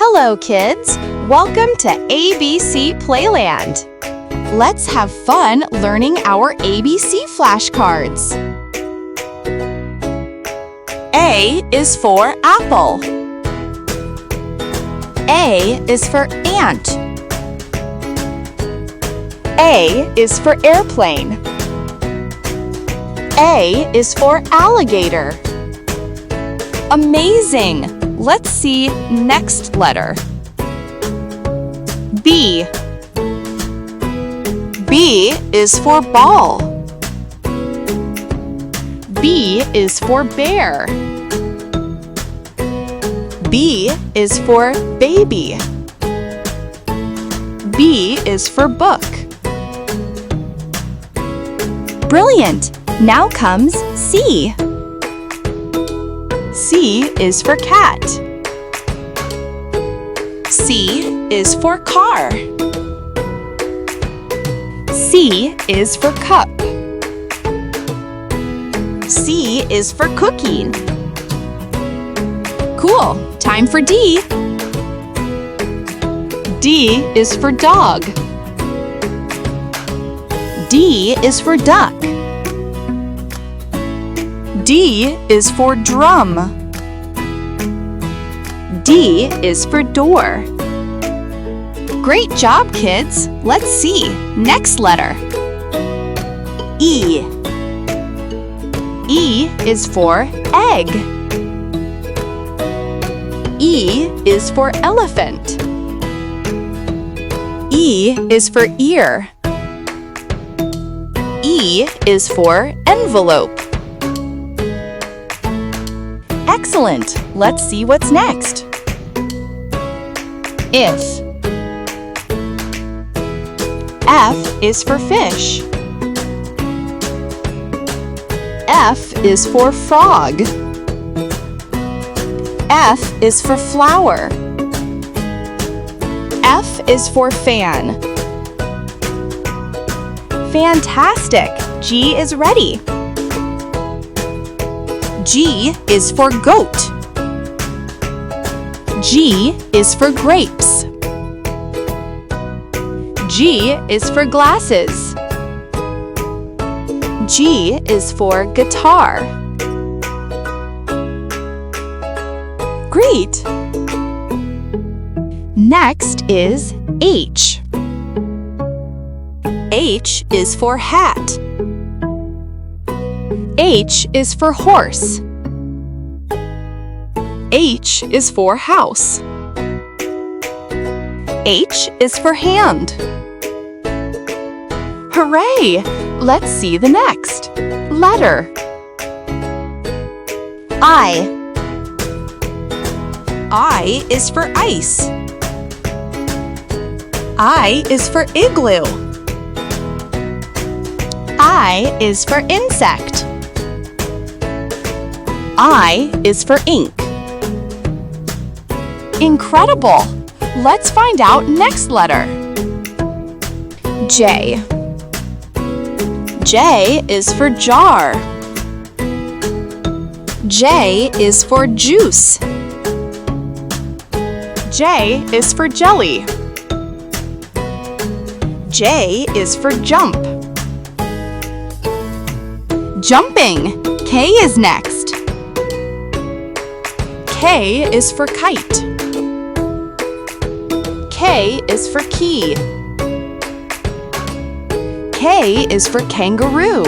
Hello, kids! Welcome to ABC Playland. Let's have fun learning our ABC flashcards. A is for apple. A is for ant. A is for airplane. A is for alligator. Amazing! Let's see next letter. B. B is for ball. B is for bear. B is for baby. B is for book. Brilliant! Now comes C. C is for cat. C is for car. C is for cup. C is for cooking. Cool! Time for D. D is for dog. D is for duck. D is for drum. D is for door. Great job, kids! Let's see. Next letter. E. E is for egg. E is for elephant. E is for ear. E is for envelope. Excellent! Let's see what's next. If. F is for fish. F is for frog. F is for flower. F is for fan. Fantastic! G is ready. G is for goat. G is for grapes. G is for glasses. G is for guitar. Great! Next is H. H is for hat. H is for horse. H is for house. H is for hand. Hooray! Let's see the next letter. I. I is for ice. I is for igloo. I is for insect. I is for ink. Incredible! Let's find out next letter. J. J is for jar. J is for juice. J is for jelly. J is for jump. Jumping! K is next. K is for kite. K is for key. K is for kangaroo.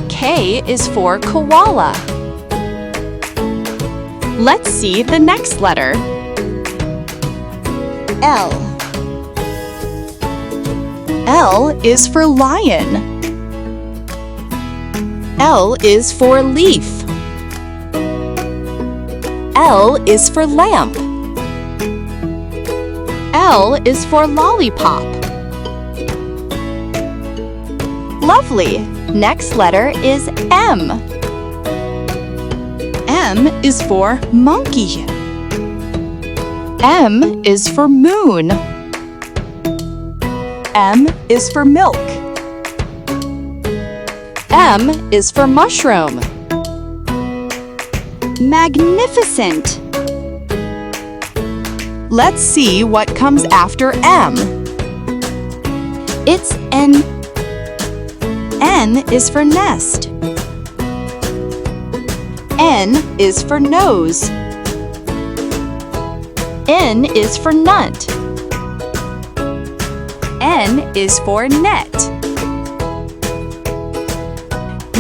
K is for koala. Let's see the next letter. L. L is for lion. L is for leaf. L is for lamp. L is for lollipop. Lovely! Next letter is M. M is for monkey. M is for moon. M is for milk. M is for mushroom. Magnificent! Let's see what comes after M. It's N. N is for nest. N is for nose. N is for nut. N is for net.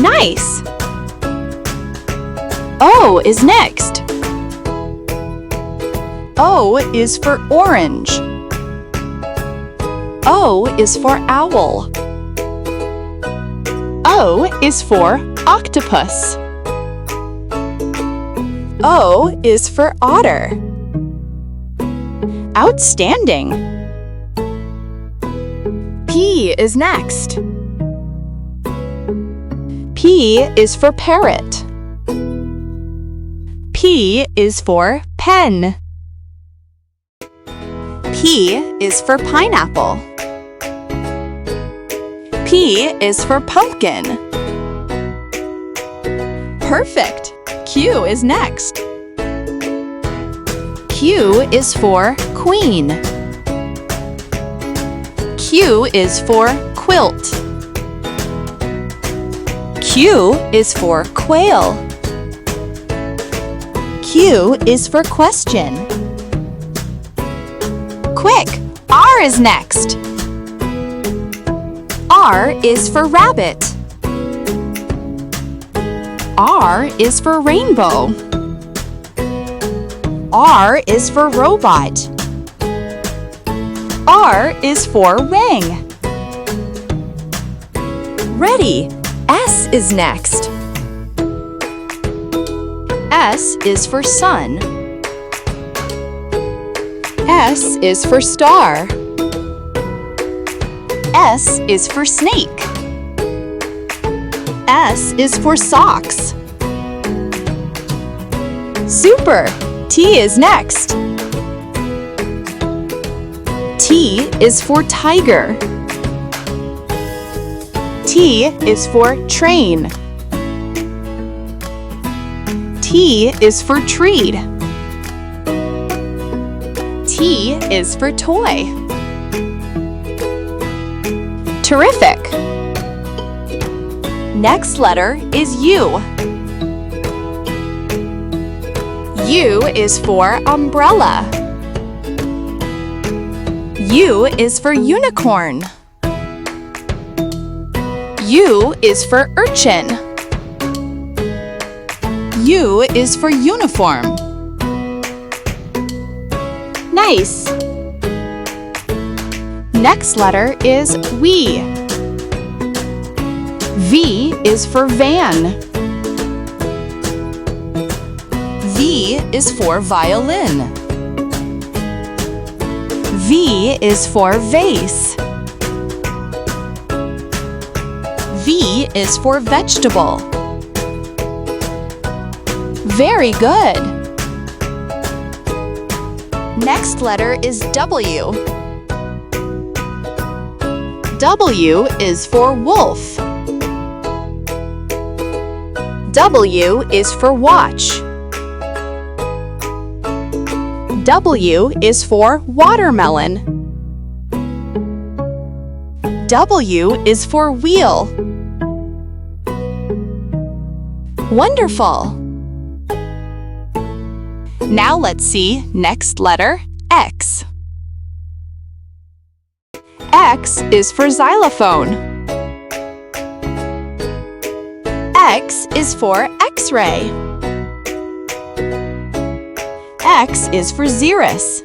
Nice! O is next. O is for orange. O is for owl. O is for octopus. O is for otter. Outstanding! P is next. P is for parrot. P is for pen. P is for pineapple. P is for pumpkin. Perfect! Q is next. Q is for queen. Q is for quilt. Q is for quail. Q is for question. Quick! R is next. R is for rabbit. R is for rainbow. R is for robot. R is for ring. Ready! S is next. S is for sun. S is for star. S is for snake. S is for socks. Super! T is next. T is for tiger. T is for train. T is for treat. T is for toy. Terrific! Next letter is U. U is for umbrella. U is for unicorn. U is for urchin. U is for uniform. Nice! Next letter is V. V is for van. V is for violin. V is for vase. V is for vegetable. Very good! Next letter is W. W is for wolf. W is for watch. W is for watermelon. W is for wheel. Wonderful! Now let's see next letter, X. X is for xylophone. X is for X-ray. X is for xeris.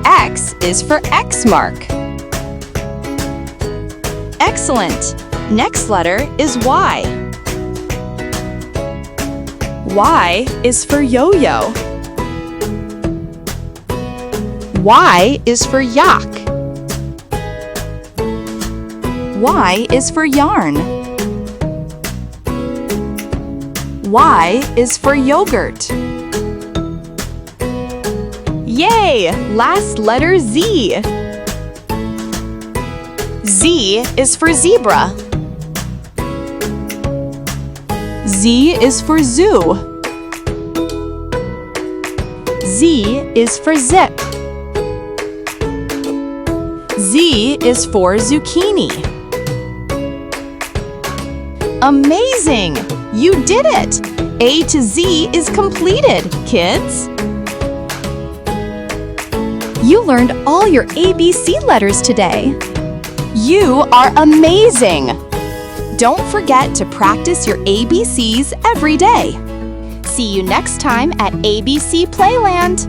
X is for X mark. Excellent! Next letter is Y. Y is for yo-yo. Y is for yak. Y is for yarn. Y is for yogurt. Yay! Last letter Z. Z is for zebra. Z is for zoo. Z is for zip. Z is for zucchini. Amazing! You did it! A to Z is completed, kids! You learned all your ABC letters today. You are amazing! Don't forget to practice your ABCs every day. See you next time at ABC Playland.